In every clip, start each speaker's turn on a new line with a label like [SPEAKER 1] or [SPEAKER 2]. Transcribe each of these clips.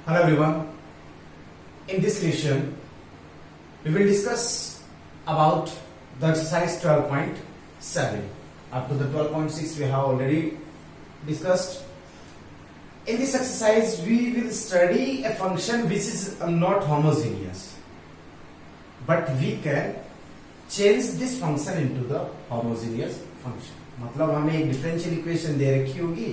[SPEAKER 1] Hello everyone. In this lesson, we will discuss about the exercise 12.7. Up to the 12.6 we have already discussed. In this exercise, we will study a function which is not homogeneous, but we can change this function into the homogeneous function. मतलब हमें एक differential equation दे रखी होगी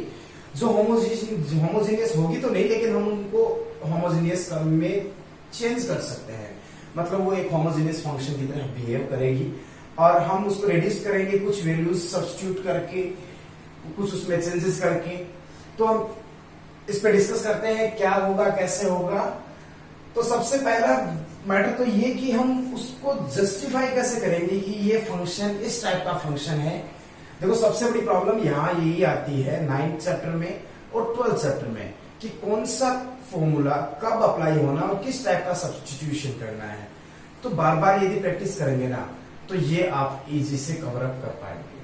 [SPEAKER 1] जो homogeneous होगी तो नहीं, लेकिन हम उनको होमोजेनियस में चेंज कर सकते हैं. मतलब वो एक होमोजेनियस फंक्शन की तरह बिहेव करेगी और हम उसको रिड्यूस करेंगे कुछ वैल्यूज सब्स्टिट्यूट करके, कुछ उसमें चेंजेस करके. तो हम इस पे डिस्कस करते हैं क्या होगा, कैसे होगा. तो सबसे पहला मैटर तो ये कि हम उसको जस्टिफाई कैसे करेंगे कि ये फंक्शन इस टाइप का फंक्शन है. देखो सबसे बड़ी प्रॉब्लम यहाँ यही आती है 9th चैप्टर में और 12th चैप्टर में कि कौन सा फॉर्मूला कब अप्लाई होना और किस टाइप का सब्स्टिट्यूशन करना है. तो बार बार यदि प्रैक्टिस करेंगे ना तो ये आप इजी से कवर अप कर पाएंगे.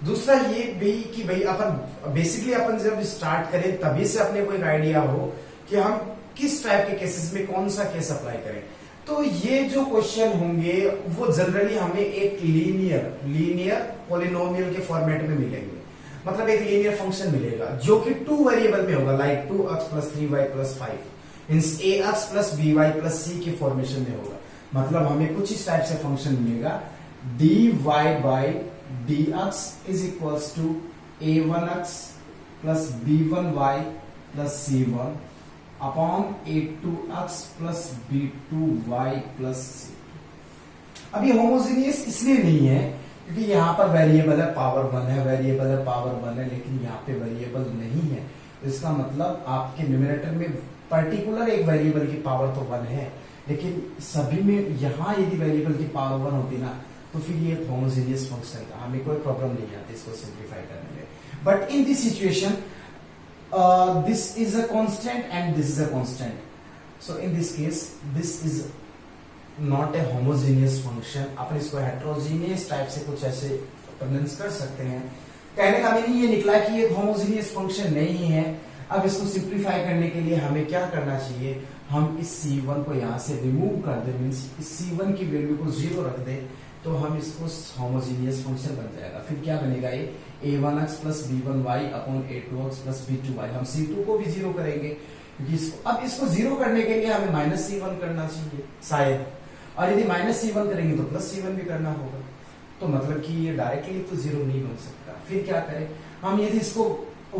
[SPEAKER 1] दूसरा ये भी कि भाई अपन बेसिकली अपन जब स्टार्ट करें तभी से अपने को एक आइडिया हो कि हम किस टाइप के केसेस में कौन सा केस अप्लाई करें. तो ये जो क्वेश्चन होंगे वो जनरली हमें एक लीनियर पॉलिनोमियल के फॉर्मेट में मिलेंगे. मतलब एक लीनियर फंक्शन मिलेगा जो कि 2 वेरिएबल में होगा, like 2x + 3y + 5 means ax + by + c के फॉर्मेशन में होगा. मतलब हमें कुछ इस टाइप से फंक्शन मिलेगा dy/dx = a1x + b1y + c1 upon a2x + b2y + c. अब ये होमोजेनियस इसलिए नहीं है क्योंकि यहाँ पर वेरिएबल है पावर 1 है, वेरिएबल है पावर 1 है, लेकिन यहाँ पे वेरिएबल नहीं है. तो इसका मतलब आपके न्यूमरेटर में पर्टिकुलर एक वेरिएबल की पावर तो 1 है, लेकिन सभी में यहाँ यदि वेरिएबल की पावर 1 होती ना तो फिर ये होमोजेनियस फंक्शन था, हमें कोई प्रॉब्लम नहीं आती इसको सिंप्लीफाई करने में. But in this situation this is a constant and this is a constant. So in this case this is not a homogeneous function. अपन इसको heterogeneous टाइप से कुछ ऐसे प्रोनाउंस कर सकते हैं. कहने का मीनिंग ये निकला कि ये homogeneous function नहीं है. अब इसको सिंप्लीफाई करने के लिए हमें क्या करना चाहिए, हम इस c1 को यहाँ से रिमूव कर दे, मीन्स इस c1 की वैल्यू को 0 रख दे तो हम इसको होमोजेनियस फंक्शन बन जाएगा. फिर क्या बनेगा, ये a1x + b1y upon a2x + b2y. हम c2 को भी 0 करेंगे क्योंकि अब इसको 0 करने के लिए हमें -c1 करना चाहिए शायद, और यदि -c1 करेंगे तो +c1 भी करना होगा. तो मतलब कि ये डायरेक्टली तो 0 नहीं बन सकता. फिर क्या करें हम, यदि इसको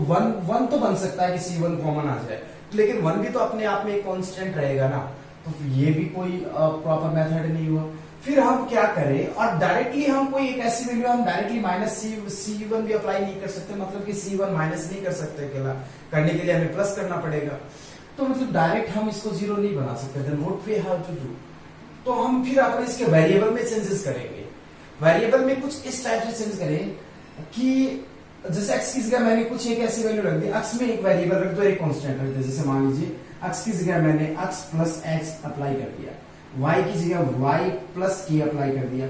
[SPEAKER 1] 1 तो बन सकता है कि c1 कॉमन आ जाए, लेकिन 1 भी तो अपने आप में एक कांस्टेंट रहेगा ना, तो ये भी कोई प्रॉपर मेथड नहीं हुआ. फिर हम क्या करें, और डायरेक्टली हम कोई एक ऐसी वैल्यू हम डायरेक्टली -c1 भी अप्लाई नहीं कर सकते. मतलब कि c1 माइनस नहीं कर सकते, अकेला करने के लिए हमें प्लस करना पड़ेगा. तो मतलब डायरेक्ट हम इसको 0 नहीं बना सकते. Then what we have to do, तो हम फिर अपने इसके वेरिएबल में चेंजेस करेंगे. वेरिएबल में कुछ इस टाइप से चेंज करें कि जैसे x की जगह मैंने कुछ एक ऐसी वैल्यू रख दी, x में एक वेरिएबल रख दो, एक कांस्टेंट रख दो. जैसे मान लीजिए x की जगह मैंने x + x अप्लाई कर दिया, y की जगह y + k अप्लाई कर दिया.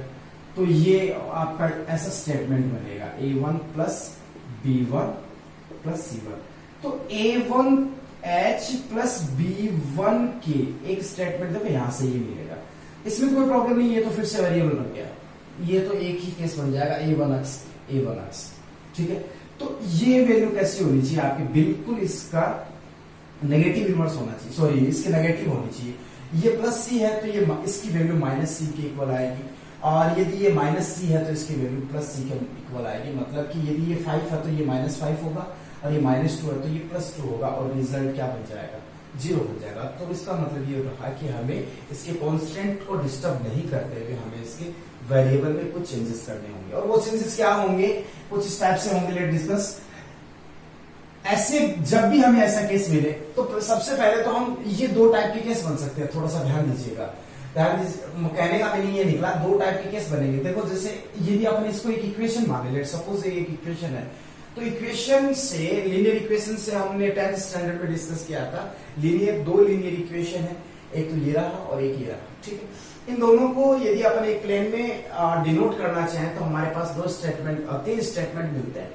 [SPEAKER 1] तो ये आपका ऐसा स्टेटमेंट बनेगा a1 + b1 + c1. तो a1h + b1k एक स्टेटमेंट देखो यहां से ये मिलेगा. इसमें कोई प्रॉब्लम नहीं है, तो फिर से वेरिएबल बन गया. ये तो एक ही केस बन जाएगा a1x. ठीक है. तो ये वैल्यू कैसी होनी चाहिए आपकी, बिल्कुल इसका नेगेटिव इनवर्स होना चाहिए, सॉरी इसके नेगेटिव होनी चाहिए. ये +c है तो ये इसकी वैल्यू -c के इक्वल आएगी, और यदि ये -c है तो इसकी वैल्यू +c के इक्वल आएगी. मतलब कि यदि ये 5 है तो ये -5 होगा, और ये -2 है तो ये +2 होगा, और रिजल्ट क्या बन जाएगा, 0 बन जाएगा. तो इसका मतलब ये रहा कि हमें इसके कांस्टेंट को डिस्टर्ब नहीं करते हुए हमें इसके वेरिएबल में कुछ चेंजेस करने होंगे. और वो चेंजेस क्या होंगे, कुछ इस टाइप से होंगे. Let discuss. ऐसे जब भी हमें ऐसा केस मिले तो सबसे पहले तो हम ये 2 टाइप के केस बन सकते हैं. थोड़ा सा ध्यान दीजिएगा. कहने का मीनिंग ये निकला 2 टाइप के केस बनेंगे. देखो जैसे यदि अपन इसको एक इक्वेशन माने, लेट सपोज एक इक्वेशन है, तो इक्वेशन से लीनियर इक्वेशन से हमने 10th स्टैंडर्ड में डिस्कस किया था. 2 लीनियर इक्वेशन है, एक तो ये रहा और एक ये रहा. ठीक है. इन दोनों को यदि अपन एक प्लेन में डिनोट करना चाहें तो हमारे पास 3 स्टेटमेंट मिलते हैं.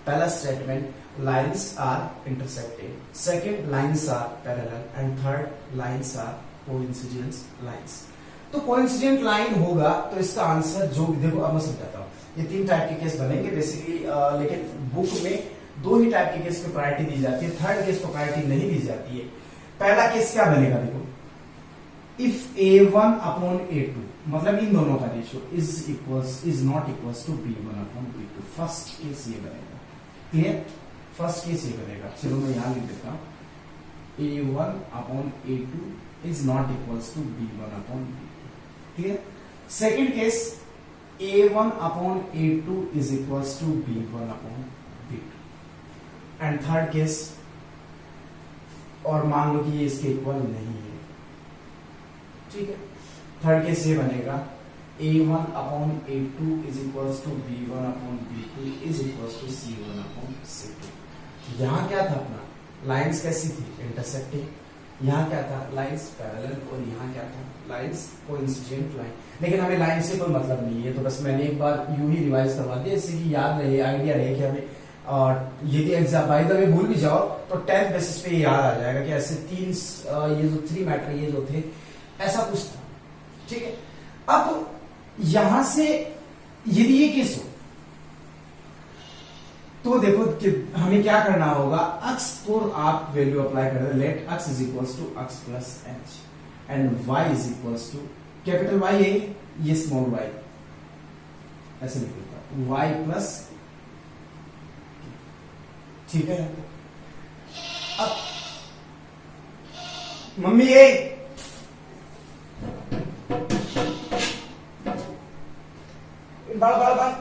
[SPEAKER 1] पहला statement lines are intersecting, second lines are parallel and third lines are coincidence lines. तो कोइंसिडेंट लाइन होगा तो इसका आंसर जो देखो, अब मैं समझाता हूँ। ये 3 टाइप के केस बनेंगे बेसिकली, लेकिन बुक में 2 ही टाइप के केस को प्रायोरिटी दी जाती है, थर्ड केस को प्रायोरिटी नहीं दी जाती है। पहला केस क्या बनेगा देखो, इफ A1 अपॉन A2, मतलब इन दोनों का ratio is not equals to B1 upon B2। First case ये बनेगा, क्लियर? फर्स्ट केस ये बनेगा, चलो मैं यहां लिख देता हूं, A1 upon A2 is not equals to B1 upon B2, clear? Second case A1 upon A2 is equals to B1 upon B2। And third case, और मान लो कि ये इसके इक्वल नहीं है, ठीक है? थर्ड केस ये बनेगा A1 upon A2 is equals to B1 upon B2 is equals to C1 upon C2। यहाँ क्या था अपना, लाइंस कैसी थी, इंटरसेक्टिंग। यहाँ क्या था, लाइंस पैरेलल, और यहाँ क्या था, लाइंस कोइंसिडेंट लाइन। लेकिन हमें लाइन से कोई मतलब नहीं है, तो बस मैंने एक बार यूं ही रिवाइज करवा दिया, इससे कि याद रहे, आइडिया रहे कि हमें, और यदि एग्जाम बाय द वे भूल भी जाओ तो 10th बेसिस पे याद आ जाएगा कि ऐसे 3 ये जो 3 मैटर ये जो थे, ऐसा कुछ था, ठीक है? अब यहां से यदि ये केस हो तो देखो कि हमें क्या करना होगा, अक्स पर आप वैल्यू अप्लाई कर दे, let x is equals to x plus h and y is equals to capital y है, ये स्मॉल वाई, ऐसे लिख देता, वाई प्लस, ठीक है? अब मम्मी ये बाल बाल बाल,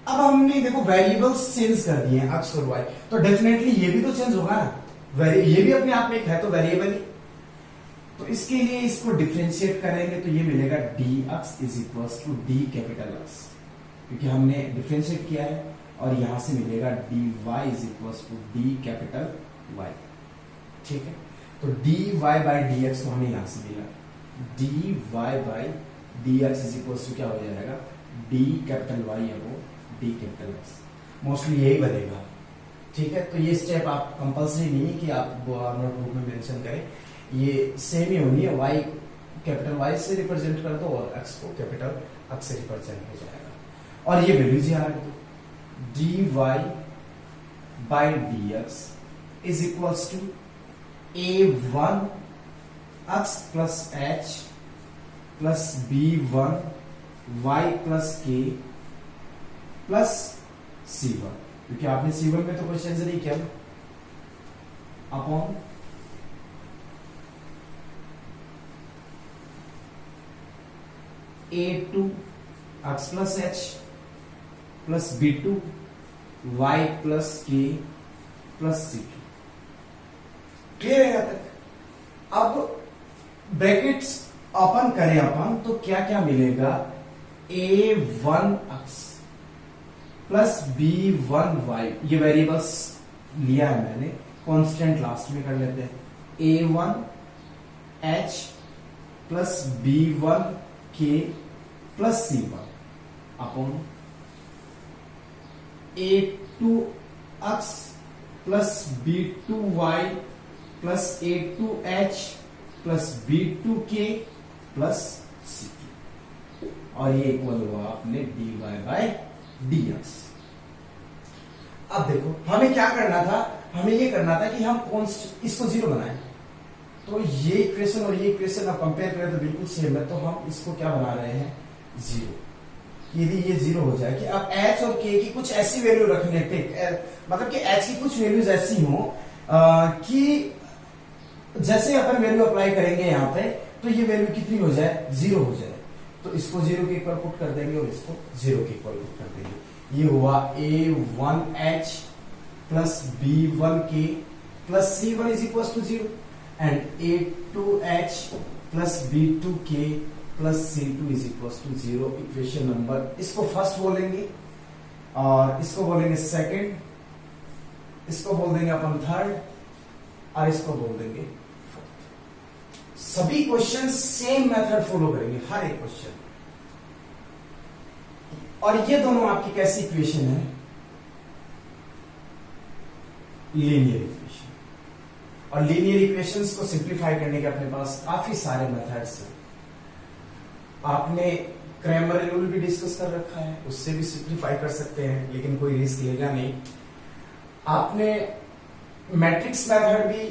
[SPEAKER 1] अब हमने देखो वेरिएबल्स चेंज कर दिए हैं, अक्स और वाई, तो डेफिनेटली ये भी तो चेंज होगा ना, ये भी अपने आप में एक है तो वेरिएबल ही। तो इसके लिए इसको डिफरेंशिएट करेंगे तो ये मिलेगा d x is equals to d capital x, क्योंकि हमने डिफरेंशिएट किया है, और यहां से मिलेगा d y is equals to d capital y, ठीक है? तो d Y by D x तो हमें यहां से मिला, d Y by D x is equals to क्या हो जाएगा, डी कैपिटल वाई है वो डी कैपिटल एक्स, मोस्टली यही बनेगा, ठीक है? तो ये स्टेप आप कंपल्सरी नहीं है कि आप नोटबुक में मेंशन करें, ये सेम ही होनी है, वाई कैपिटल वाई से रिप्रेजेंट कर दो और एक्स को कैपिटल एक्स से रिप्रेजेंट हो जाएगा, और ये वैल्यूज यहाँ रख दो, D Y by D x is equals to A1 X plus H plus B1 Y plus K plus C1, क्योंकि आपने C1 में तो कोई चेंज नहीं किया, upon A2 X plus H plus B2 Y plus K plus C2, clear है यहाँ तक? अब ब्रैकेट्स ओपन करें अपन तो क्या क्या मिलेगा, A1 X plus B1 Y, ये वेरिएबल्स लिया है मैंने, कांस्टेंट लास्ट में कर लेते हैं, A1 H plus B1 K plus C1 upon A2 X plus B2 Y plus A2 H plus B2 K plus C2, और ये इक्वल हुआ आपने dy बाय dx। अब देखो हमें क्या करना था, हमें ये करना था कि हम इसको जीरो बनाएं, तो ये इक्वेशन और ये इक्वेशन आप कंपेयर करें तो बिल्कुल सेम है, तो हम इसको क्या बना रहे हैं, जीरो। यदि ये जीरो हो जाए कि अब h और k की कुछ ऐसी वैल्यू रखने पे, मतलब कि h की कुछ वैल्यूज ऐसी हो कि जैसे अपन वैल्यू अप्लाई करेंगे यहाँ पे तो ये वैल्यू कितनी हो जाए, जीरो हो जाए, तो इसको जीरो के इक्वल पुट कर देंगे और इसको जीरो के इक्वल पुट कर देंगे। ये हुआ A1H plus B1K plus C1 is equal to zero and A2H plus B2K plus C2 is equal to zero. Equation number, इसको फर्स्ट बोलेंगे और इसको बोलेंगे सेकेंड, इसको बोल देंगे अपन थर्ड, और इसको बोल देंगे फोर्थ। सभी क्वेश्चन सेम मेथड फॉलो करेंगे, हर एक क्वेश्चन। और ये दोनों आपकी कैसी इक्वेशन है? Linear equation. और लीनियर इक्वेशंस को सिंप्लीफाई करने के अपने पास काफी सारे मेथड्स हैं। आपने क्रैमर रूल भी डिस्कस कर रखा है, उससे भी सिंप्लीफाई कर सकते हैं, लेकिन कोई रिस्क लेगा नहीं। आपने मैट्रिक्स मेथड भी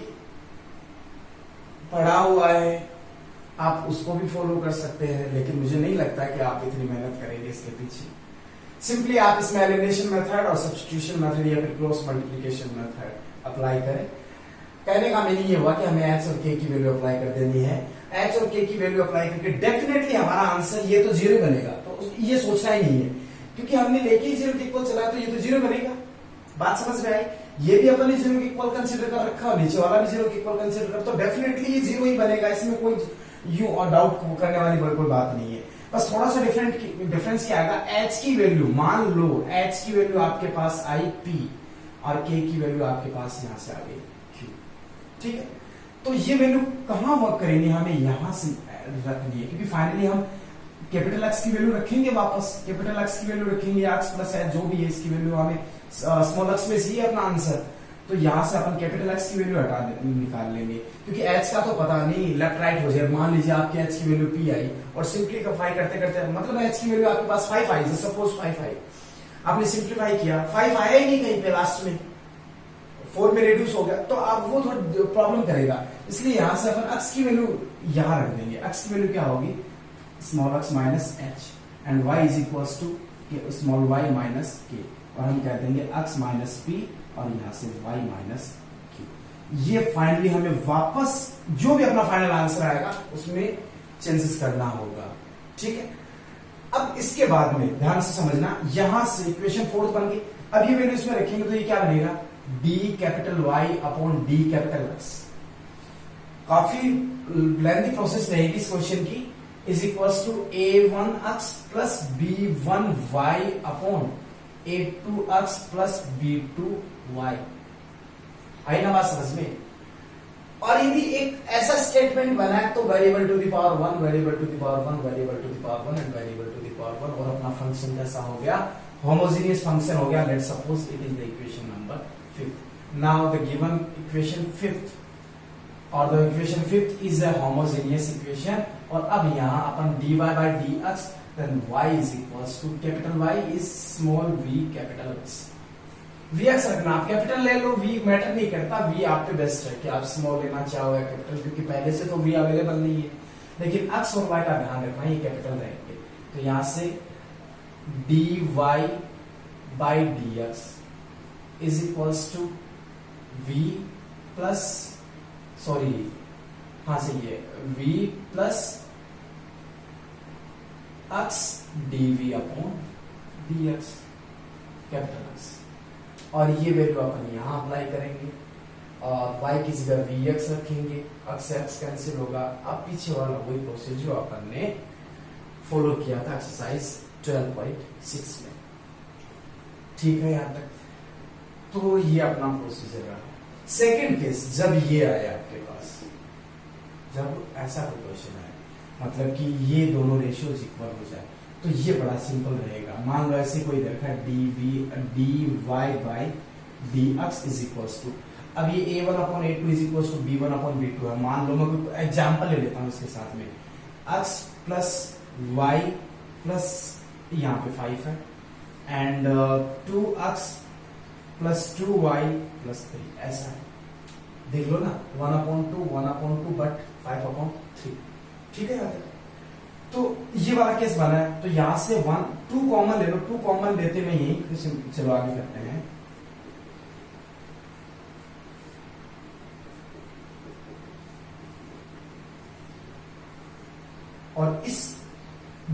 [SPEAKER 1] पढ़ा हुआ है, आप उसको भी फॉलो कर सकते हैं, लेकिन मुझे नहीं लगता कि आप इतनी मेहनत करेंगे इसके पीछे। सिंपली आप इसमें एलिमिनेशन मेथड और सब्स्टिट्यूशन मेथड या फिर क्रॉस मल्टीप्लिकेशन मेथड अप्लाई करें। कहने का मीनिंग ये हुआ कि हमें एच और के की वैल्यू अप्लाई कर देनी है। एच और के की वैल्यू अप्लाई करके डेफिनेटली हमारा आंसर ये तो जीरो बनेगा, तो ये सोचना ही नहीं है, क्योंकि हमने लेके ही जीरो के इक्वल चला तो ये तो जीरो बनेगा। बात समझ में आई? ये भी अपन ने जीरो के इक्वल कंसीडर कर रखा है, नीचे वाला भी जीरो के इक्वल कंसीडर कर, तो डेफिनेटली ये जीरो ही बनेगा। इसमें कोई यू और डाउट करने वाली कोई बात नहीं है। बस थोड़ा सा डिफरेंस क्या आएगा, एच की वैल्यू, मान लो एच की वैल्यू आपके पास आई पी और के की वैल्यू आपके पास यहां से आ गई क्यू। ठीक है, तो ये वैल्यू कहां वर्क करेंगे, हमें यहां से रखनी है, क्योंकि फाइनली हम कैपिटल एक्स की वैल्यू रखेंगे वापस, कैपिटल एक्स की वैल्यू रखेंगे, एक्स प्लस एच जो भी है इसकी वैल्यू हमें स्मॉल एक्स में ही है अपना आंसर, तो यहां से अपन कैपिटल एक्स की वैल्यू निकाल लेंगे, क्योंकि एच का तो पता नहीं लेफ्ट राइट हो जाए। मान लीजिए आपके एच की वैल्यू पी आई और सिंप्लीफाई करते करते मतलब एच की वैल्यू आपके पास 5 आई, सपोज 5 आई, आपने सिंप्लीफाई किया 5 आया ही नहीं कहीं पे, लास्ट में 4 में रिड्यूस हो गया, तो आप वो थोड़ा प्रॉब्लम करेगा। इसलिए यहां से अपन एक्स की वैल्यू यहां रख देंगे। एक्स की वैल्यू क्या होगी, small x minus h, and y is equal to small y minus k, और हम कह देंगे एक्स माइनस पी और यहां से y माइनस क्यू। ये फाइनली हमें वापस जो भी अपना फाइनल आंसर आएगा उसमें चेंजेस करना होगा। ठीक है, अब इसके बाद में ध्यान से समझना, यहां से इक्वेशन फोर्थ बन गई। अब ये वैल्यू इसमें रखेंगे तो ये क्या बनेगा, d capital Y upon d capital X. काफी लेंथी प्रोसेस रहेगी इस क्वेश्चन की। Is equals to a1 x plus b1 y upon a2 x plus b2 y। आई ना बात समझ में? और यदि एक ऐसा स्टेटमेंट बना है तो variable to the power 1, variable to the power 1, variable to the power 1 and variable to the power 1, और अपना फंक्शन कैसा हो गया, होमोजेनियस फंक्शन हो गया। Let's suppose it is the equation number 5th। Now the given equation 5th और the equation 5th is a homogeneous equation, और अब यहां अपन dy by dx then y is equals to capital Y is small v capital X। vx रखना, आप capital ले लो, v matter नहीं करता, v आप पे बेस्ट है कि आप स्मॉल लेना चाहो या कैपिटल, क्योंकि पहले से तो v अवेलेबल नहीं है, लेकिन x और y का ध्यान रखना, ये कैपिटल रहेंगे। तो यहां से dy by dx is equals to v plus sorry हाँ से ये v plus x dv upon dx capital X, और ये वैल्यू अपन यहां अप्लाई करेंगे और y की जगह vx रखेंगे, x से x कैंसिल होगा। अब पीछे वाला वही प्रोसेस जो अपन ने फॉलो किया था एक्सरसाइज 12.6 में। ठीक है यहां तक? तो ये अपना प्रोसीजर रहा। सेकेंड केस, जब ये आया आपके पास, जब ऐसा कोई क्वेश्चन आए, मतलब कि ये दोनों रेशियोज इक्वल हो जाए, तो ये बड़ा सिंपल रहेगा। मान लो ऐसे कोई देखा dy by dx is equals to, अब ये a1 upon a2 is equals to b1 upon b2 है। मान लो मैं कोई एग्जांपल ले लेता हूं इसके साथ में, x प्लस y प्लस यहाँ पे 5 है and 2x plus 2y plus 3, ऐसा है। देख लो ना, 1/2 बट 5/3। ठीक है यार? तो ये वाला केस बना है, तो यहां से 2 कॉमन ले लो, 2 कॉमन लेते में यही, चलो आगे करते हैं। और इस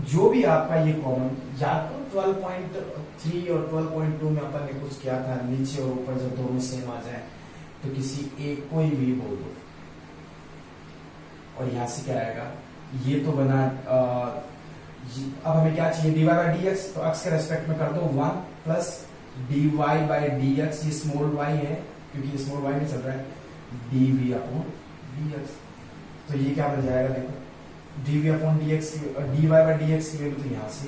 [SPEAKER 1] जो भी आपका ये कॉमन, या तो 12.3 और 12.2 में अपन ने कुछ किया था, नीचे और ऊपर जब दोनों सेम आ जाए तो किसी एक कोई भी बोल दो, और यहां से क्या आएगा, ये तो बना। अब हमें क्या चाहिए, dy बाई dx, तो x के रेस्पेक्ट में कर दो 1 प्लस dy बाई dx, ये स्मॉल y है क्योंकि स्मॉल y में चल रहा है, dv अपॉन dx। तो ये क्या बन जाएगा, देखो dv अपॉन dx की dy बाई dx की वैल्यू तो यहाँ से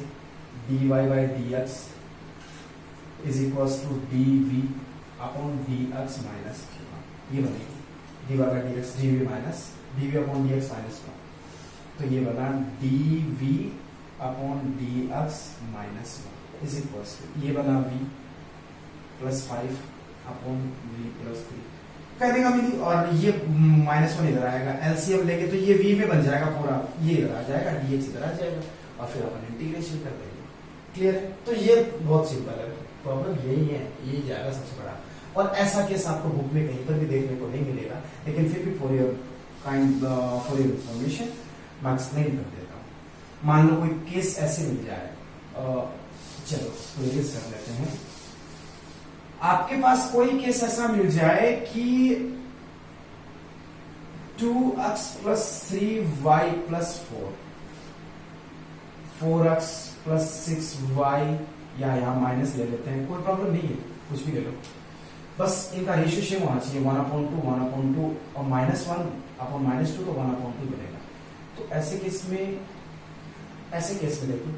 [SPEAKER 1] dy by dx is equals to dv upon dx minus ये बनेगी dy by dx dv minus dv upon dx minus 1। तो ये बना dv upon dx minus 1 is equals to ये बना v plus 5 upon v plus 3 कहने का meaning. और ये माइनस 1 इधर आएगा, एलसीएम लेके तो ये v में बन जाएगा पूरा, ये इधर आ जाएगा, dx इधर आ जाएगा और फिर अपन इंटीग्रेशन कर देंगे। क्लियर है? तो ये बहुत सिंपल है, प्रॉब्लम यही है, यही जाएगा सबसे बड़ा। और ऐसा केस आपको बुक में कहीं पर भी देखने को नहीं मिलेगा, लेकिन फिर भी फॉर योर इंफॉर्मेशन मैं एक्सप्लेन कर देता हूँ। मान लो कोई केस ऐसे मिल जाए, चलो रिलीज कर लेते हैं। आपके पास कोई केस ऐसा मिल जाए कि 2x plus 3y plus 4x plus 6y, या यहाँ माइनस ले लेते हैं, कोई प्रॉब्लम नहीं है, कुछ भी ले लो, बस इनका रेशियो सेम होना चाहिए 1/2 और -1 अपॉन -2 तो 1/2 बनेगा। तो ऐसे केस में देखो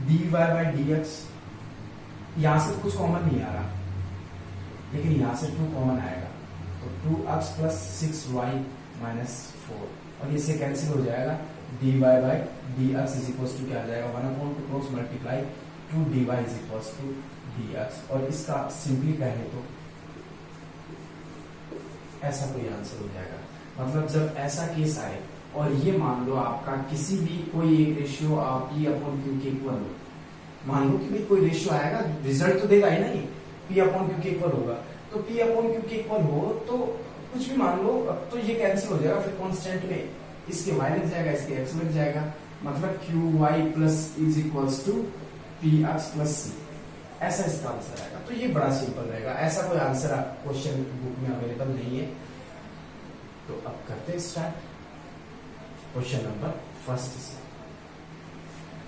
[SPEAKER 1] dy बाई dx, यहां से तो कुछ कॉमन नहीं आ रहा, लेकिन यहां से 2 कॉमन आएगा, तो 2x प्लस 6y माइनस 4 और इससे कैंसिल हो जाएगा, dy by dx is equal to क्या आ जाएगा 1/2 cross multiply 2dy is equal to dx। और इसका सिंपली कहे तो ऐसा कोई आंसर हो जाएगा। मतलब जब ऐसा केस आए और ये मान लो आपका किसी भी कोई एक रेशियो आप p अपॉन q के इक्वल हो, मान लो कि भी कोई रेशियो आएगा, रिजल्ट तो देगा ही नहीं, p अपॉन q के इक्वल होगा, तो p अपॉन q के इक्वल हो तो कुछ भी मान लो, तो ये कैंसिल हो जाएगा, फिर कांस्टेंट में इसके y लग जाएगा, इसके x लग जाएगा, मतलब qy plus is equals to px plus c, ऐसा इसका आंसर आएगा। तो ये बड़ा सिंपल रहेगा, ऐसा कोई आंसर क्वेश्चन बुक में अवेलेबल नहीं है। तो अब करते हैं स्टार्ट क्वेश्चन नंबर फर्स्ट से,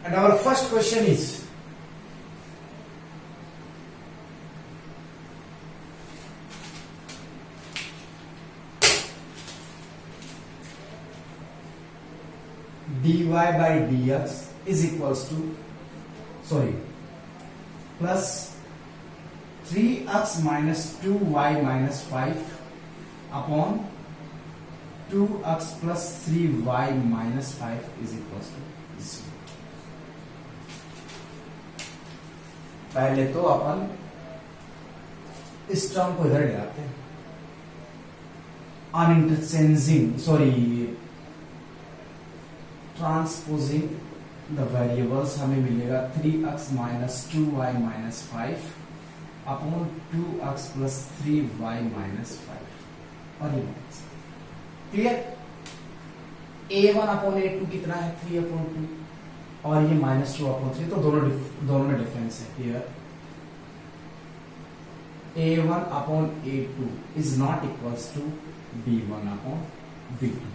[SPEAKER 1] and our first question is dy by dx is equals to plus 3x minus 2y minus 5 upon 2x plus 3y minus 5 is equals to 0। पहले तो अपन इस टर्म को इधर ले आते हैं, ट्रांसपोजिंग द वेरिएबल्स हमें मिलेगा 3x minus 2y minus 5 upon 2x plus 3y minus 5 और ये क्लियर। a1 अपॉन a2 कितना है 3 अपॉन 2 और ये -2 अपॉन 3, तो दोनों में डिफरेंस है here. a1 upon a2 is not equals to b1 upon b2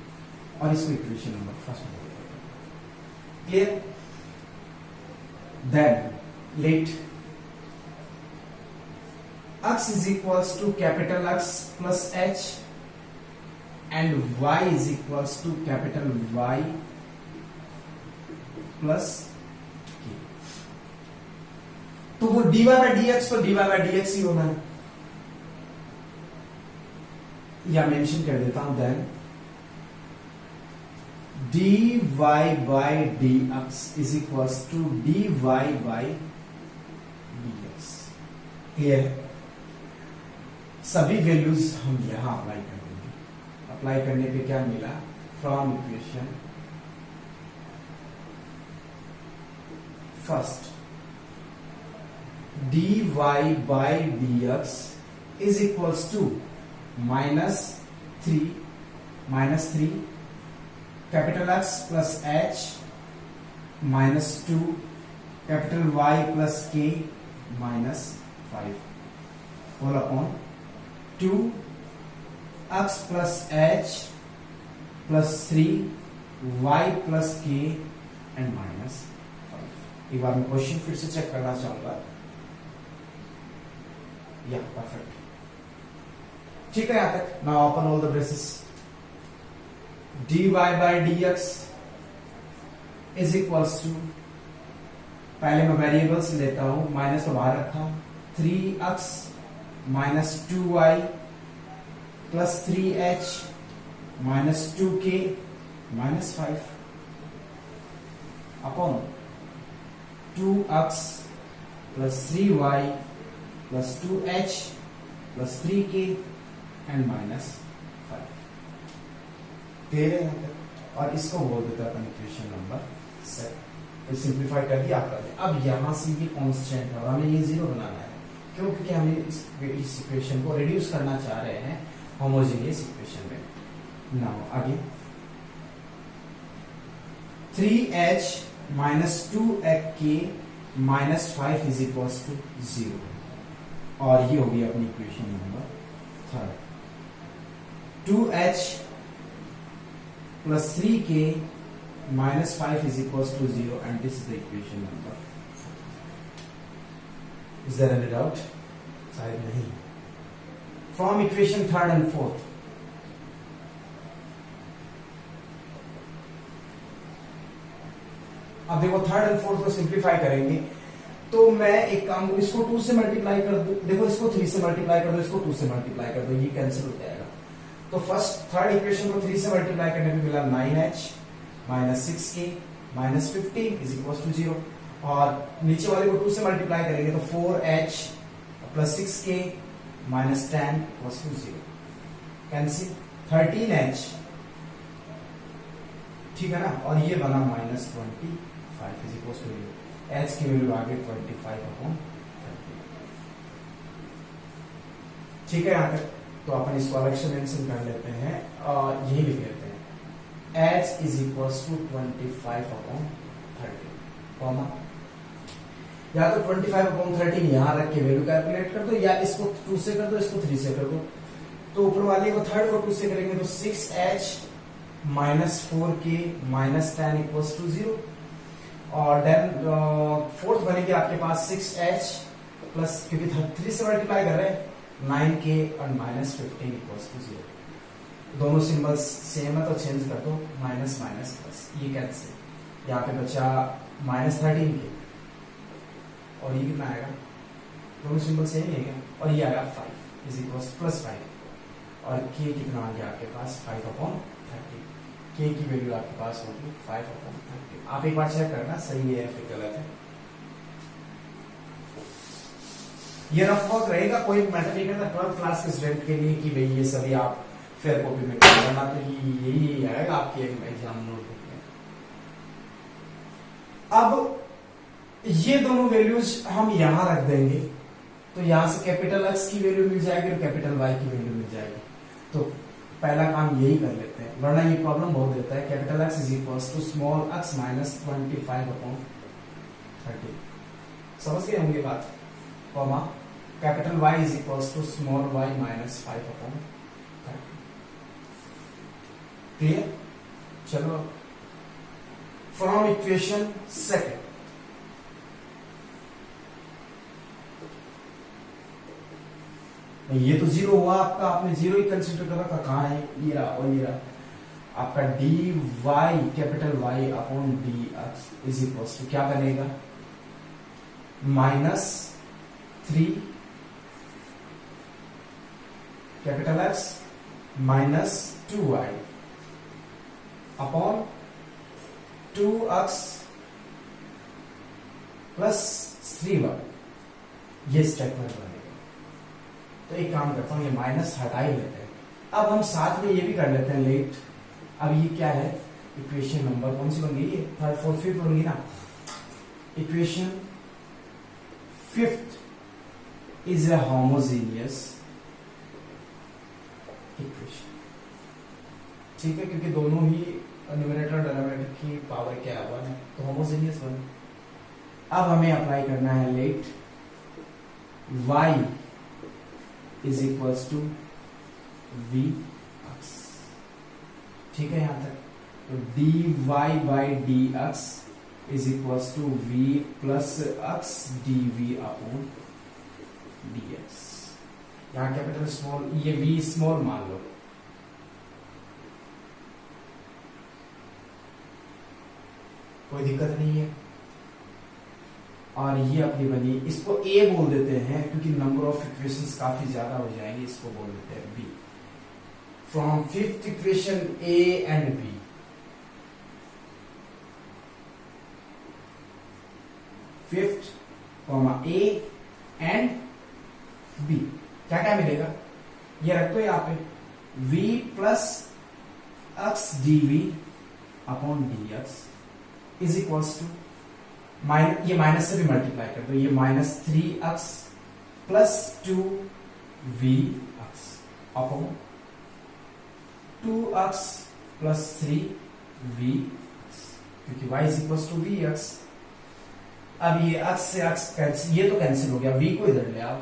[SPEAKER 1] और इसको इक्वेशन नंबर फर्स्ट में clear. Then let x is equals to capital X plus H and y is equals to capital Y plus K। तो वो dy by dx तो dy by dx ही होना है, या mention कर देता हूं। Then dy by dx is equals to dy by dx। Clear है? सभी वैल्यूज हम यहां अप्लाई कर देंगे। अप्लाई करने पे क्या मिला, from equation first dy by dx is equals to -3 capital X plus H -2 capital Y plus K -5 all upon 2x plus H plus 3 Y plus K and -5। एक बार मैं क्वेश्चन फिर से चेक करना चाहूंगा। या परफेक्ट। ठीक है यहां तक। Now open all the braces, dy by dx is equals to, पहले मैं वेरिएबल्स लेता हूं, माइनस को बाहर रखा, 3x minus 2y plus 3h minus 2k minus 5 upon 2x plus 3y plus 2h plus 3k and minus 5। Clear है यहां तक? और इसको बोल देता है अपन इक्वेशन नंबर 7। तो सिंप्लीफाई कर दिया आपका। अब यहां से ये कांस्टेंट है और हमें ये जीरो बनाना है, क्यों? क्योंकि हमें इस इक्वेशन को रिड्यूस करना चाह रहे हैं होमोजेनियस इक्वेशन में। नाउ आगे 3h minus 2k minus 5 is equals to 0, और ये होगी अपनी equation number 3। 2h plus 3k minus 5 is equals to 0 and this is the equation number 4। Is there any doubt? शायद नहीं। From equation 3rd and 4th, अब देखो 3rd and 4th को simplify करेंगे तो मैं एक काम, इसको 2 से मल्टीप्लाई कर दूं, देखो इसको 3 से मल्टीप्लाई कर दो, इसको 2 से मल्टीप्लाई कर दो, ये कैंसिल हो जाएगा। तो थर्ड इक्वेशन को 3 से मल्टीप्लाई करने पे मिला 9h minus 6k minus 15 is equal to 0, और नीचे वाले को 2 से मल्टीप्लाई करेंगे तो 4h plus 6k minus 10 equal to 0, cancel 13h, ठीक है ना, और ये बना minus 25 is equal to 0। h की वैल्यू आ गई 25 अपॉन 30। ठीक है यहां तक। तो अपन इसको अलग से मेंशन कर लेते हैं और यही लिख लेते हैं, h is equal to 25 upon 30, comma, या तो 25 अपॉन 30 यहां रख के वैल्यू कैलकुलेट कर दो, या इसको 2 से कर दो, इसको 3 से कर दो। तो ऊपर वाले को थर्ड को 2 से करेंगे तो 6h minus 4k minus 10 equals to 0, और देन फोर्थ बनेगी आपके पास 6h प्लस, क्योंकि 3 से मल्टीप्लाई कर रहे हैं, 9k और माइनस 15 इक्वल्स टू 0। दोनों सिंबल्स सेम है तो चेंज कर दो, माइनस माइनस प्लस, ये कैंसिल, यहाँ पे बचा माइनस 13k, और ये कितना आएगा, दोनों सिंबल सेम ही है क्या, और ये आएगा 5 इज इक्वल्स प्लस 5, और k कितना आ गया आपके पास 5 अपॉन 30, k की वैल्यू आपके पास होगी 5 अपॉन 30। आप एक बार चेक करना सही है फिर गलत है। ये रफ वर्क रहेगा, कोई मैटर नहीं करता 12th क्लास के स्टूडेंट के लिए कि भाई ये सभी आप फेयर कॉपी में करना, तो यही आएगा आपके एग्जाम नोटबुक में। अब ये दोनों वैल्यूज हम यहां रख देंगे, तो यहां से कैपिटल X की वैल्यू मिल जाएगी और कैपिटल Y की वैल्यू मिल जाएगी। तो पहला काम यही कर लेते हैं, वरना ये प्रॉब्लम बहुत देता है। Capital X is equals to small x minus 25 upon 30, समझ गए होंगे बात, comma, capital Y is equals to small y minus 5 upon 30। Clear? चलो फ्रॉम इक्वेशन सेकंड, ये तो 0 हुआ आपका, आपने 0 ही कंसिडर कर रखा, कहां है, ये रहा और ये रहा आपका dy capital Y upon dx is equal to क्या बनेगा, minus 3 capital X minus 2y upon 2x plus 3y, ये स्टेटमेंट बनेगा। तो एक काम करता हूं, ये माइनस हटा ही लेते हैं। अब हम साथ में ये भी कर लेते हैं लेट। अब ये क्या है, इक्वेशन नंबर कौन सी बन गई, ये थर्ड फोर्थ फिफ्थ बन गई ना। Equation fifth is a homogeneous equation, ठीक है, क्योंकि दोनों ही न्यूमरेटर डिनोमिनेटर की पावर क्या है, 1 है, तो होमोजेनियस बने। अब हमें अप्लाई करना है let y is equals to vx, ठीक है यहां तक। तो dy by dx is equals to v plus x dv upon dx। यहाँ कैपिटल स्मॉल, ये वी स्मॉल मान लो, कोई दिक्कत नहीं है। और ये अपनी बनी, इसको ए बोल देते हैं क्योंकि नंबर ऑफ इक्वेशंस काफी ज्यादा हो जाएंगे, इसको बोल देते हैं B. From fifth equation A and B, fifth comma A and B, क्या क्या मिलेगा, ये रख दो यहाँ पे, v plus x d v upon d x is equals to, ये माइनस से भी मल्टीप्लाई कर दो, ये minus 3x plus 2vx upon 2x plus 3vx, क्योंकि y is equal to vx। अब ये x से x कैंसिल, ये तो कैंसिल हो गया, v को इधर ले आओ,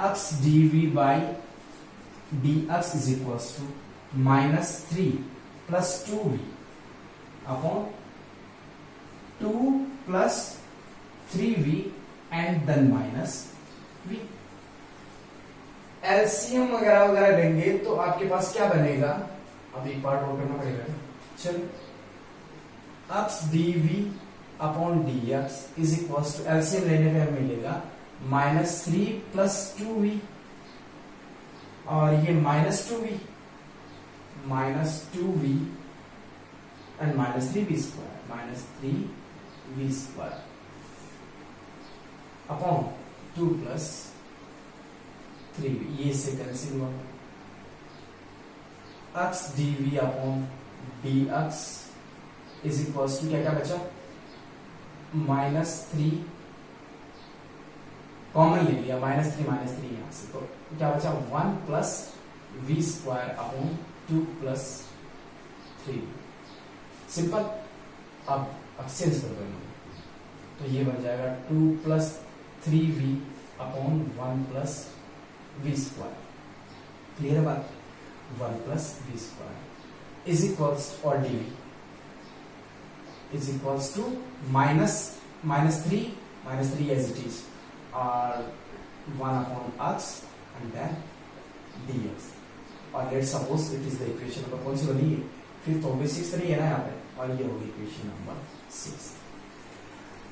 [SPEAKER 1] x dv by dx is equal to minus 3 plus 2v upon 2 plus 3v and then minus v। LCM वगैरह वगैरह लेंगे तो आपके पास क्या बनेगा, अब एक पार्ट और करना पड़ेगा। चलो, x dv upon dx is equal to, LCM लेने पे हमें मिलेगा माइनस 3 प्लस 2v, और ये minus 2v and minus 3v square, minus 3v square upon 2 plus 3v, ये से कैंसिल हुआ, x dv upon dx is equal to क्या क्या बचा, माइनस 3 कॉमन ले लिया, माइनस 3 यहां से, तो क्या बचा 1 plus v square upon 2 plus 3, simple. अब एक्सचेंज कर दो, तो ये बन जाएगा 2 plus 3v upon 1 plus v square, clear है बात, 1 plus v square is equals, और dv is equals to minus 3 as it is, और 1 upon x and then dx, और let's suppose it is the equation number, कौन सी बनी है, fifth हो गई, सिक्स नहीं है ना यहाँ पे, और ये होगी इक्वेशन नंबर 6।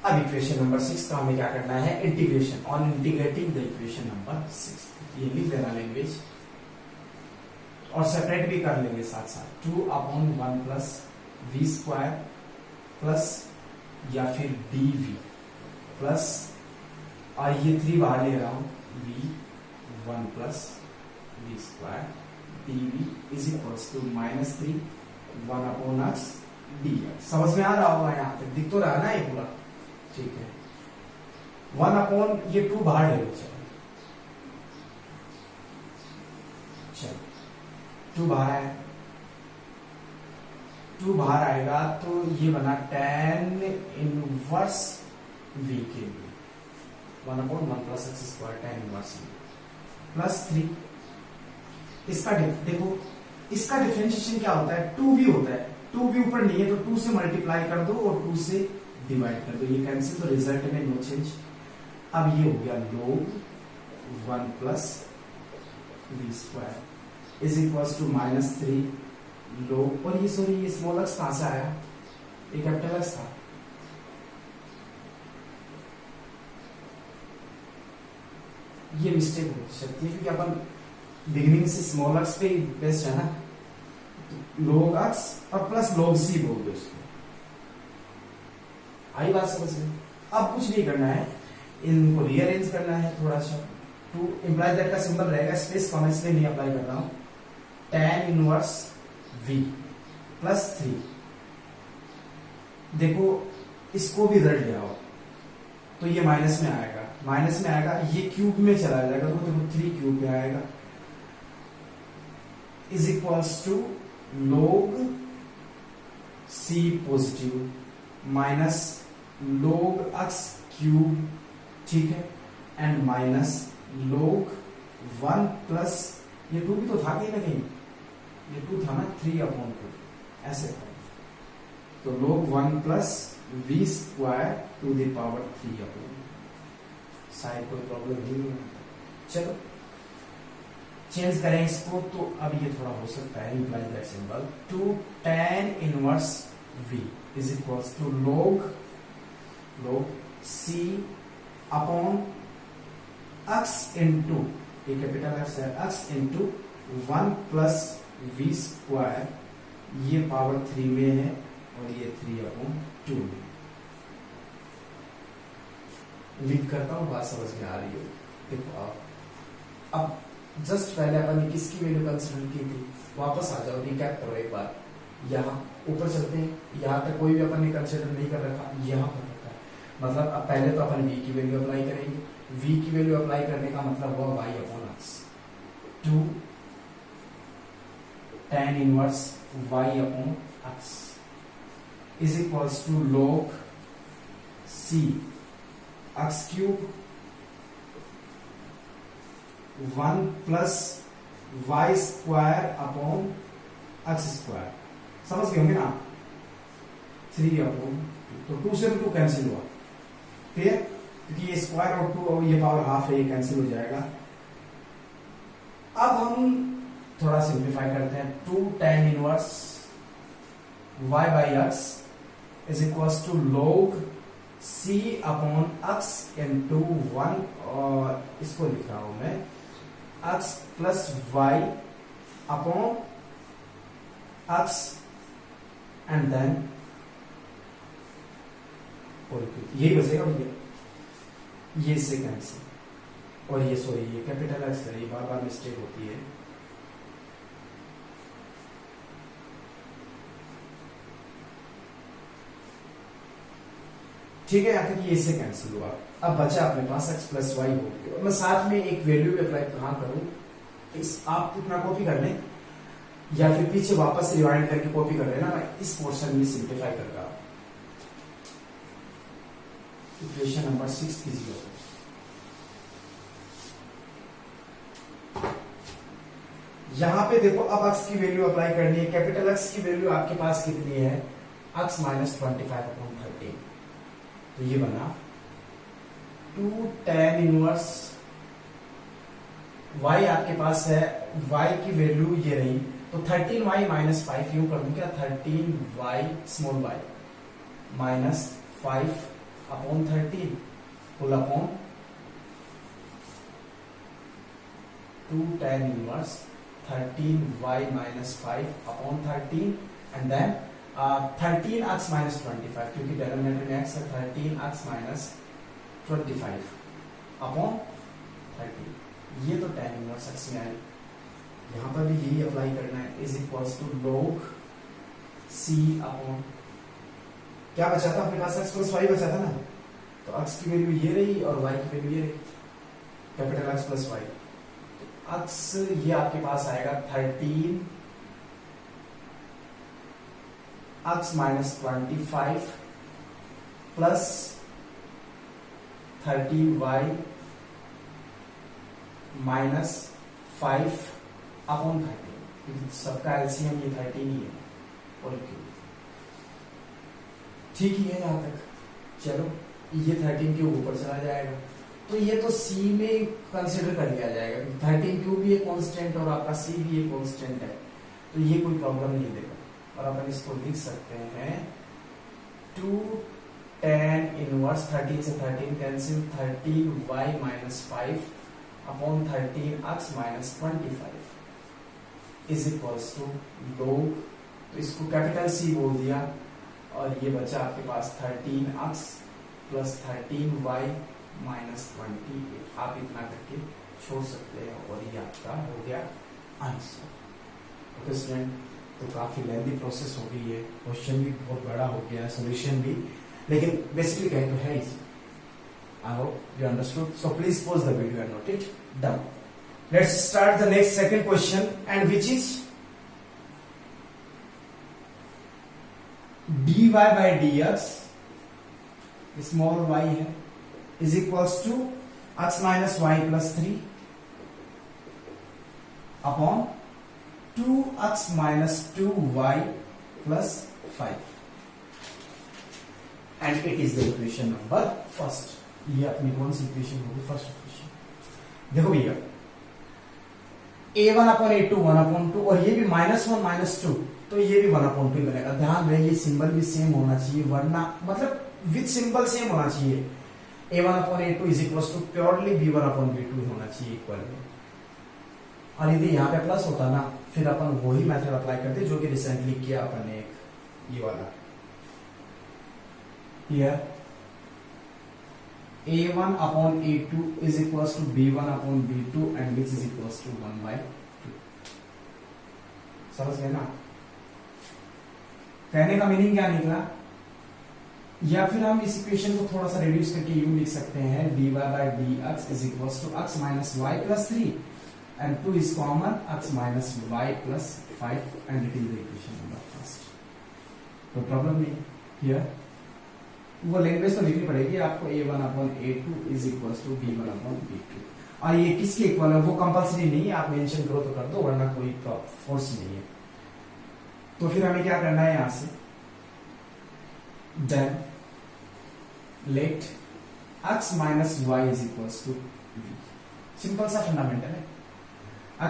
[SPEAKER 1] अब इक्वेशन नंबर 6 का हमें क्या करना है, integration, on integrating the equation number 6, ये लिख देना लैंग्वेज, और सेपरेट भी कर लेंगे साथ साथ, 2 upon 1 plus v square plus या फिर dv प्लस, और ये 3 बाहर ले रहा हूं, v 1 plus v square dv is equals to minus 3 1 upon x dx। समझ में आ रहा होगा, यहाँ पे दिख तो रहा ना ये पूरा, ठीक है। 1 अपॉन ये 2 बाहर ले लो, चलो 2 बाहर आया, 2 बाहर आएगा तो ये बना tan इनवर्स v के लिए, 1 upon 1 plus x square tan inverse v plus 3, इसका देखो, इसका डिफरेंशिएशन क्या होता है, 2v होता है, 2v ऊपर नहीं है तो 2 से मल्टीप्लाई कर दो और 2 से डिवाइड कर दो, ये कैंसिल, तो रिजल्ट में नो चेंज। अब ये हो गया log 1 plus v square is equal to minus 3 log, और ये सॉरी ये स्मॉल एक्स कहां से आया, ये कैपिटल एक्स था, ये मिस्टेक हो सकती है क्योंकि अपन बिगिनिंग से स्मॉल एक्स पे बेस्ट है ना, log x और प्लस log c बोल दो इसको, आई बात समझ में। अब कुछ नहीं करना है, इनको रीअरेंज करना है थोड़ा सा, टू इंप्लाई दैट का सिंबल रहेगा, स्पेस कॉमा इसलिए नहीं अप्लाई कर रहा हूं, tan इनवर्स v प्लस 3, देखो इसको भी इधर ले आओ तो ये माइनस में आएगा, ये क्यूब में चला जाएगा तो देखो 3 क्यूब में आएगा, is equals to log c positive minus log x cube, ठीक है, एंड माइनस log 1 प्लस, ये 2 भी तो था कहीं ना कहीं, ये 2 था ना, 3 अपॉन 2 ऐसे था, तो log 1 plus v square to the power 3 upon, शायद कोई प्रॉब्लम नहीं है, चलो चेंज करें इसको, तो अब ये थोड़ा हो सकता है imply that symbol, two tan inverse v is equals to log c upon x into, ये कैपिटल एक्स है, x into 1 plus v square, ये पावर 3 में है और ये 3 अपॉन 2 में। उम्मीद करता हूं बात समझ में आ रही हो। देखो आप अब जस्ट पहले अपन ने किसकी वैल्यू कंसीडर की थी, वापस आ जाओ, रिकैप करो एक बार। यहाँ ऊपर चलते हैं, यहाँ तक कोई भी अपन ने कंसीडर नहीं कर रखा, यहाँ पर रखा है। मतलब अब पहले तो अपन v की वैल्यू अप्लाई करेंगे, v की वैल्यू अप्लाई करने का मतलब हुआ y upon x, 2 tan inverse y upon x is equals to log c x cube 1 plus y square upon x स्क्वायर, समझ गए होंगे ना, 3 अपॉन 2, तो 2 से 2 कैंसिल हुआ, क्लियर, क्योंकि ये स्क्वायर और 2 और ये पावर हाफ है, ये कैंसिल हो जाएगा। अब हम थोड़ा सिंप्लीफाई करते हैं, 2 tan inverse y by x is equals to log c upon x into 1, और इसको लिख रहा हूं मैं x plus y upon x and then यही बचेगा भैया, ये से कैंसिल, और ये सॉरी ये कैपिटल एक्स है, ये बार बार मिस्टेक होती है। ठीक है, आखिर ये इससे कैंसिल हुआ। अब बचा अपने पास x प्लस वाई हो गया, मैं साथ में एक वैल्यू भी अप्लाई कहां करूं, इस आप इतना कॉपी कर लें या फिर पीछे वापस रिवाइंड करके कॉपी कर लेना, मैं इस पोर्शन में सिंप्लीफाई कर रहा हूं। इक्वेशन नंबर 6 कीजिए। यहां पे देखो, अब x की वैल्यू अप्लाई करनी है, कैपिटल X की वैल्यू आपके पास कितनी है, x माइनस 25/13, तो ये बना 2 tan इनवर्स y आपके पास है, y की वैल्यू ये रही, तो 13y माइनस 5 यूं कर दूं क्या, 13y small y minus 5 upon 13 full upon 2 tan inverse 13y minus 5 upon 13 and then 13x minus 25, क्योंकि डिनोमिनेटर में x है, 13x माइनस 25 अपॉन 13, ये तो tan इनवर्स x में आई, यहां पर भी यही अप्लाई करना है, is equals to log c upon, क्या बचा था अपने पास, x प्लस y बचा था ना, तो x की वैल्यू ये रही और y की वैल्यू ये रही, कैपिटल X प्लस y, तो x ये आपके पास आएगा 13 x minus 25 plus 13y minus 5 upon 13, सबका एलसीएम ये 13 ही है, और क्यों ठीक ही है यहां तक। चलो ये 13 क्यूब ऊपर चला जाएगा, तो ये तो c में कंसीडर कर लिया जाएगा, 13 क्यूब भी एक कांस्टेंट और आपका c भी एक कांस्टेंट है, तो ये कोई प्रॉब्लम नहीं देगा, और अपन इसको लिख सकते हैं 2 tan इनवर्स 13 से 13 cancel, 13y minus 5 upon 13x minus 25 is equals to log, तो इसको कैपिटल C बोल दिया, और ये बचा आपके पास 13x प्लस 13y माइनस 28, आप इतना करके छोड़ सकते हैं, और ये आपका हो गया आंसर। ओके स्टूडेंट, तो काफी लेंथी प्रोसेस हो गई है, क्वेश्चन भी बहुत बड़ा हो गया है, सॉल्यूशन भी, लेकिन बेसिकली कहें तो है easy. I hope you understood, so please pause the video and note it down. Let's start the next second question, and which is dy by dx, small y है, is equals to x minus y plus 3 upon 2x minus 2y plus 5, and it is the equation number first. ये अपनी कौन सी equation होगी, first equation. देखो भैया a1 upon a2 1 upon 2 और ये भी -1 -2 तो ये भी 1 अपॉन 2 बनेगा। ध्यान रहे ये सिंबल भी सेम होना चाहिए, वरना मतलब विथ सिंबल सेम होना चाहिए। a1 upon a2 is equal to purely b1 upon b2 होना चाहिए इक्वल में। और यदि यहाँ पे प्लस होता ना फिर अपन वही मेथड अप्लाई करते जो कि रिसेंटली किया अपन ने एक ये वाला। Here a1 upon a2 is equals to b1 upon b2 and which is equals to 1/2। समझ गए ना? कहने का मीनिंग क्या निकला? या फिर हम इस इक्वेशन को थोड़ा सा रिड्यूस करके यूं लिख सकते हैं dy by dx is equals to x minus y plus 3 and 2 is common x minus y plus 5 and it is the equation number first। कोई प्रॉब्लम नहीं here वो लैंग्वेज तो लिखनी पड़ेगी आपको a1 upon a2 is equals to b1 upon b2। और ये किसके इक्वल है वो कंपलसरी नहीं है, आप मेंशन करो तो कर दो वरना कोई फोर्स नहीं है। तो फिर हमें क्या करना है यहां से, then let x minus y is equals to v। Simple सा फंडामेंटल है।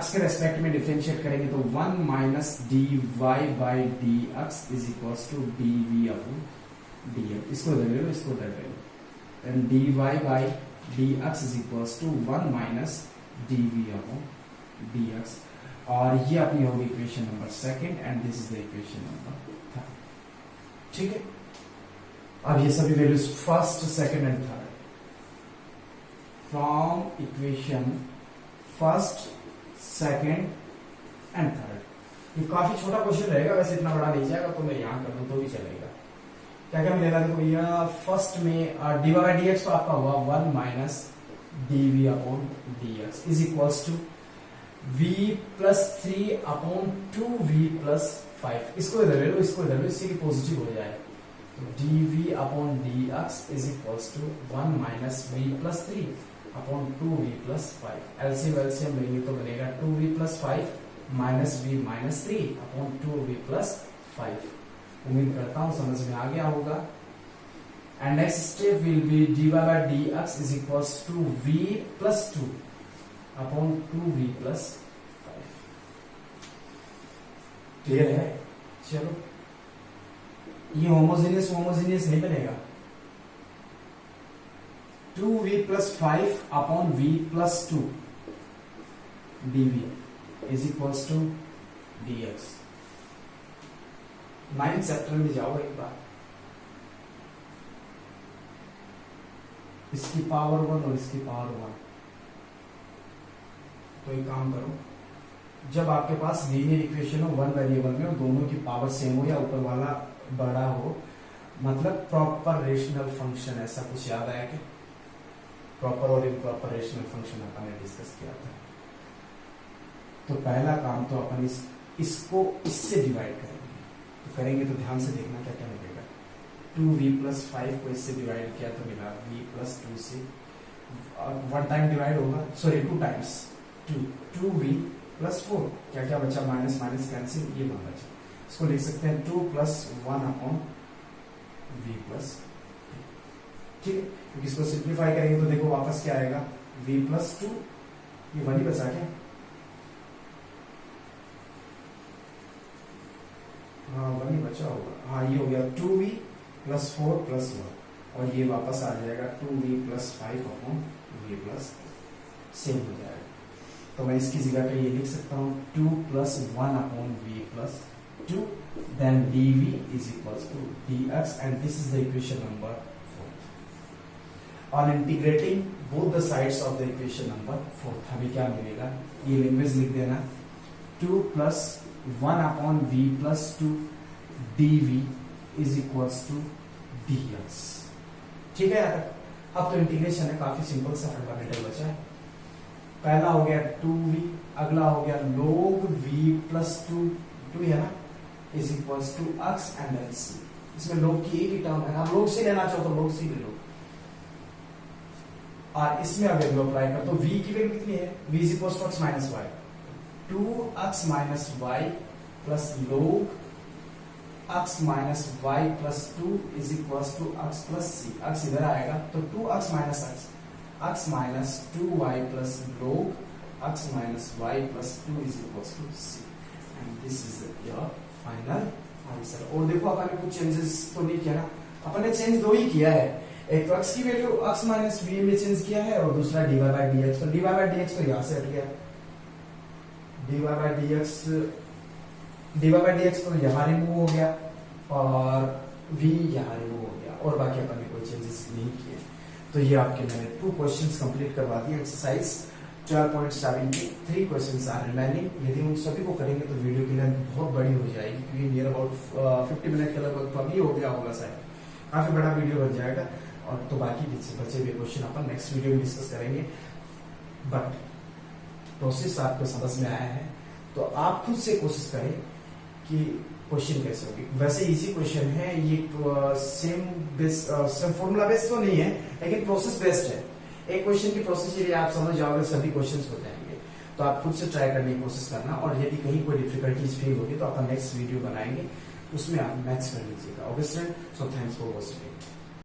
[SPEAKER 1] x के रेस्पेक्ट में डिफरेंशिएट करेंगे तो 1 minus dy by dx is equals to dv upon dx। इसको इधर ले लो, इसको इधर ले लो, then dy by dx is equals to 1 minus dv upon dx। और ये अपनी होगी equation number second and this is the equation number third. ठीक है, अब ये सभी values first second and third from equation first second and third. ये काफी छोटा क्वेश्चन रहेगा, वैसे इतना बड़ा नहीं जाएगा तो मैं यहां कर दूं तो भी चलेगा। क्या क्या मिलेगा देखो भैया, फर्स्ट में डी बाई डी एक्स तो आपका हुआ 1 minus d v upon d x is equals to v plus 3 upon 2v plus 5। इसको इधर ले लो, इसको इधर लो, इससे पॉजिटिव हो जाए तो dv upon dx is equals to 1 minus v plus 3 upon 2v plus 5। LCM LCM लेंगे तो बनेगा 2v plus 5 minus v minus 3 upon 2v plus 5। उम्मीद करता हूं समझ में आ गया होगा। And next step will be dy by dx is equals to v plus 2 upon 2v plus 5। Clear है? चलो ये होमोजेनियस होमोजेनियस नहीं बनेगा। 2v plus 5 upon v plus 2 dv is equals to dx। 9th chapter में जाओ एक बार, इसकी power 1 और इसकी पावर 1। तो एक काम करो, जब आपके पास लीनियर इक्वेशन हो वन वेरिएबल में और दोनों की पावर सेम हो या ऊपर वाला बड़ा हो, मतलब प्रॉपर रेशनल फंक्शन, ऐसा कुछ याद आया कि प्रॉपर और इम्प्रॉपर रेशनल फंक्शन अपन ने डिस्कस किया था। तो पहला काम तो अपन इसको इससे डिवाइड करेंगे। तो करेंगे तो ध्यान से देखना क्या क्या मिलेगा। 2v प्लस 5 को इससे डिवाइड किया तो मिला v प्लस 2 से, 1 टाइम डिवाइड होगा, सॉरी 2 टाइम्स 2v प्लस 4, क्या क्या बचा, माइनस माइनस कैंसिल, ये 1 बचा। इसको लिख सकते हैं 2 प्लस 1 अपॉन v प्लस। ठीक है, क्योंकि इसको सिंप्लीफाई करेंगे तो देखो वापस क्या आएगा, v प्लस 2, ये 1 ही बचा क्या, हाँ 1 ही बचा होगा, हाँ ये हो गया 2v प्लस 4 प्लस 1 और ये वापस आ जाएगा 2v plus 5 upon v plus, same हो जाएगा। तो मैं इसकी जगह पे ये लिख सकता हूँ 2 plus 1 upon v plus 2 then dv is equals to dx and this is the equation number 4। On integrating both the sides of the equation number 4 हमें क्या मिलेगा, ये लैंग्वेज लिख देना, 2 plus 1 upon v plus 2 dv is equals to dx। ठीक है यार, अब तो इंटीग्रेशन है, काफी सिंपल सा फंडामेंटल बचा है। पहला हो गया 2v, अगला हो गया log v प्लस 2 है ना, is equals to x and lc। इसमें log की एक ही टर्म है, आप log से लेना चाहो तो log से ले लो, और इसमें अब वैल्यू अप्लाई कर तो v की वैल्यू कितनी है, v is equals to x minus y, 2x minus y plus log x minus y plus 2 is equals to x plus c। x इधर आएगा तो 2x minus x x minus 2y plus log x minus y plus 2 is equal to c and this is your final answer. और देखो अपन ने कुछ changes तो नहीं किया ना, अपन ने चेंज दो ही किया है, एक तो x की वैल्यू x माइनस v में चेंज किया है और दूसरा dy बाय dx। तो dy बाय dx तो यहाँ से हट गया, dy बाय dx तो यहाँ रिमूव हो गया और v यहाँ रिमूव हो गया और बाकी अपन ने कोई चेंजेस नहीं किए। तो ये आपके मैंने 2 क्वेश्चंस कंप्लीट करवा दिए एक्सरसाइज 12.7 के 3 क्वेश्चंस आर रिमेनिंग। यदि उन सभी को करेंगे तो वीडियो की लेंथ बहुत बड़ी हो जाएगी, क्योंकि नियर अबाउट 50 मिनट के लगभग तो अभी हो गया होगा शायद, काफी बड़ा वीडियो बन जाएगा। और तो बाकी बचे हुए क्वेश्चन अपन नेक्स्ट वीडियो में डिस्कस करेंगे। बट प्रोसेस आपको समझ में आया है तो आप खुद से कोशिश करें कि क्वेश्चन कैसे होगी। वैसे इजी क्वेश्चन है ये, सेम फॉर्मूला बेस्ड तो नहीं है लेकिन प्रोसेस बेस्ड है। एक क्वेश्चन की प्रोसेस यदि आप समझ जाओगे सभी क्वेश्चंस हो जाएंगे। तो आप खुद से ट्राई करने की कोशिश करना, और यदि कहीं कोई डिफिकल्टीज फील होगी तो अपन नेक्स्ट वीडियो बनाएंगे, उसमें आप मैथ्स कर लीजिएगा। Okay student, so thanks for watching.